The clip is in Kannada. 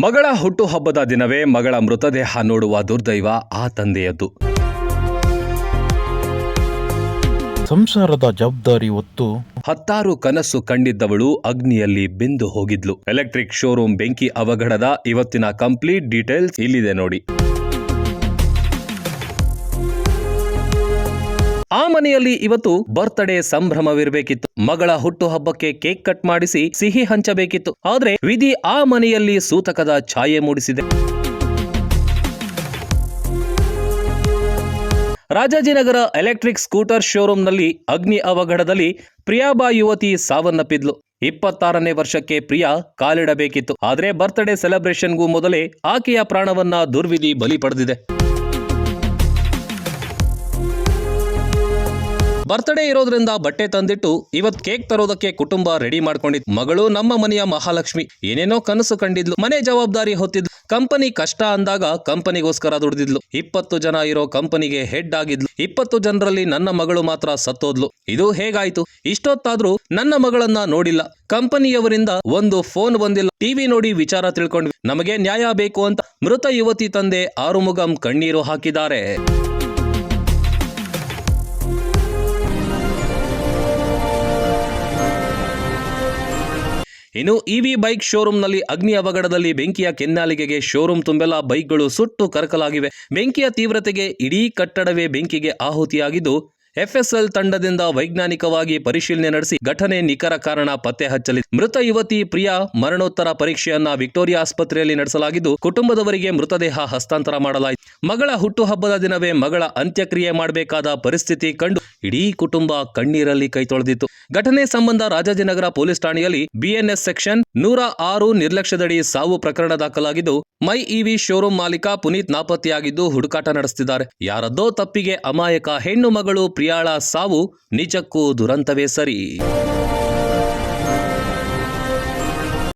ಮಗಳ ಹುಟ್ಟುಹಬ್ಬದ ದಿನವೇ ಮಗಳ ಮೃತದೇಹ ನೋಡುವ ದುರ್ದೈವ ಆ ತಂದೆಯದ್ದು. ಸಂಸಾರದ ಜವಾಬ್ದಾರಿ ಹೊತ್ತು 10 ಕನಸು ಕಂಡಿದ್ದವಳು ಅಗ್ನಿಯಲ್ಲಿ ಬೆಂದು ಹೋಗಿದ್ಲು. ಎಲೆಕ್ಟ್ರಿಕ್ ಶೋರೂಮ್ ಬೆಂಕಿ ಅವಘಡದ ಇವತ್ತಿನ ಕಂಪ್ಲೀಟ್ ಡೀಟೇಲ್ಸ್ ಇಲ್ಲಿದೆ ನೋಡಿ. ಆ ಮನೆಯಲ್ಲಿ ಇವತ್ತು ಬರ್ತ್ಡೇ ಸಂಭ್ರಮವಿರಬೇಕಿತ್ತು. ಮಗಳ ಹುಟ್ಟುಹಬ್ಬಕ್ಕೆ ಕೇಕ್ ಕಟ್ ಮಾಡಿಸಿ ಸಿಹಿ ಹಂಚಬೇಕಿತ್ತು. ಆದ್ರೆ ವಿಧಿ ಆ ಮನೆಯಲ್ಲಿ ಸೂತಕದ ಛಾಯೆ ಮೂಡಿಸಿದೆ. ರಾಜಾಜಿನಗರ ಎಲೆಕ್ಟ್ರಿಕ್ ಸ್ಕೂಟರ್ ಶೋರೂಮ್ನಲ್ಲಿ ಅಗ್ನಿ ಅವಘಡದಲ್ಲಿ ಪ್ರಿಯಾಬಾ ಯುವತಿ ಸಾವನ್ನಪ್ಪಿದ್ಲು. 26ನೇ ವರ್ಷಕ್ಕೆ ಪ್ರಿಯಾ ಕಾಲಿಡಬೇಕಿತ್ತು. ಆದ್ರೆ ಬರ್ತ್ಡೇ ಸೆಲೆಬ್ರೇಷನ್ಗೂ ಮೊದಲೇ ಆಕೆಯ ಪ್ರಾಣವನ್ನ ದುರ್ವಿಧಿ ಬಲಿ ಪಡೆದಿದೆ. ಬರ್ತ್ಡೇ ಇರೋದ್ರಿಂದ ಬಟ್ಟೆ ತಂದಿಟ್ಟು ಇವತ್ ಕೇಕ್ ತರೋದಕ್ಕೆ ಕುಟುಂಬ ರೆಡಿ ಮಾಡ್ಕೊಂಡಿತ್ತು. ಮಗಳು ನಮ್ಮ ಮನೆಯ ಮಹಾಲಕ್ಷ್ಮಿ, ಏನೇನೋ ಕನಸು ಕಂಡಿದ್ಲು, ಮನೆ ಜವಾಬ್ದಾರಿ ಹೊತ್ತಿದ್ಲು, ಕಂಪನಿ ಕಷ್ಟ ಅಂದಾಗ ಕಂಪನಿಗೋಸ್ಕರ ದುಡಿದಿದ್ಲು. 20 ಜನ ಇರೋ ಕಂಪನಿಗೆ ಹೆಡ್ ಆಗಿದ್ಲು. 20 ಜನರಲ್ಲಿ ನನ್ನ ಮಗಳು ಮಾತ್ರ ಸತ್ತೋದ್ಲು. ಇದು ಹೇಗಾಯ್ತು? ಇಷ್ಟೊತ್ತಾದ್ರೂ ನನ್ನ ಮಗಳನ್ನ ನೋಡಿಲ್ಲ. ಕಂಪನಿಯವರಿಂದ ಒಂದು ಫೋನ್ ಬಂದಿಲ್ಲ. ಟಿವಿ ನೋಡಿ ವಿಚಾರ ತಿಳ್ಕೊಂಡ್ವಿ. ನಮಗೆ ನ್ಯಾಯ ಬೇಕು ಅಂತ ಮೃತ ಯುವತಿ ತಂದೆ ಆರುಮುಗಂ ಕಣ್ಣೀರು ಹಾಕಿದ್ದಾರೆ. ಇನ್ನು ಇವಿ ಬೈಕ್ ಶೋರೂಮ್ನಲ್ಲಿ ಅಗ್ನಿ ಅವಘಡದಲ್ಲಿ ಬೆಂಕಿಯ ಕೆನ್ನಾಲಿಗೆಗೆ ಶೋರೂಮ್ ತುಂಬೆಲ್ಲ ಬೈಕ್ಗಳು ಸುಟ್ಟು ಕರಕಲಾಗಿವೆ. ಬೆಂಕಿಯ ತೀವ್ರತೆಗೆ ಇಡೀ ಕಟ್ಟಡವೇ ಬೆಂಕಿಗೆ ಆಹುತಿಯಾಗಿದ್ದು, ಎಫ್ಎಸ್ಎಲ್ ತಂಡದಿಂದ ವೈಜ್ಞಾನಿಕವಾಗಿ ಪರಿಶೀಲನೆ ನಡೆಸಿ ಘಟನೆ ನಿಖರ ಕಾರಣ ಪತ್ತೆ ಹಚ್ಚಲಿದೆ. ಮೃತ ಯುವತಿ ಪ್ರಿಯಾ ಮರಣೋತ್ತರ ಪರೀಕ್ಷೆಯನ್ನ ವಿಕ್ಟೋರಿಯಾ ಆಸ್ಪತ್ರೆಯಲ್ಲಿ ನಡೆಸಲಾಗಿದ್ದು, ಕುಟುಂಬದವರಿಗೆ ಮೃತದೇಹ ಹಸ್ತಾಂತರ ಮಾಡಲಾಯಿತು. ಮಗಳ ಹುಟ್ಟುಹಬ್ಬದ ದಿನವೇ ಮಗಳ ಅಂತ್ಯಕ್ರಿಯೆ ಮಾಡಬೇಕಾದ ಪರಿಸ್ಥಿತಿ ಕಂಡು ಇಡೀ ಕುಟುಂಬ ಕಣ್ಣೀರಲ್ಲಿ ಕೈ ತೊಳೆದಿತ್ತು. ಘಟನೆ ಸಂಬಂಧ ರಾಜಾಜಿನಗರ ಪೊಲೀಸ್ ಠಾಣೆಯಲ್ಲಿ ಬಿಎನ್ಎಸ್ ಸೆಕ್ಷನ್ 106 ನಿರ್ಲಕ್ಷ್ಯದಡಿ ಸಾವು ಪ್ರಕರಣ ದಾಖಲಾಗಿದ್ದು, ಮೈ ಇವಿ ಶೋರೂಮ್ ಮಾಲೀಕ ಪುನೀತ್ ನಾಪತ್ತೆಯಾಗಿದ್ದು ಹುಡುಕಾಟ ನಡೆಸುತ್ತಿದ್ದಾರೆ. ಯಾರದ್ದೋ ತಪ್ಪಿಗೆ ಅಮಾಯಕ ಹೆಣ್ಣು ಮಗಳು ಪ್ರಿಯಾಳ ಸಾವು ನಿಜಕ್ಕೂ ದುರಂತವೇ ಸರಿ.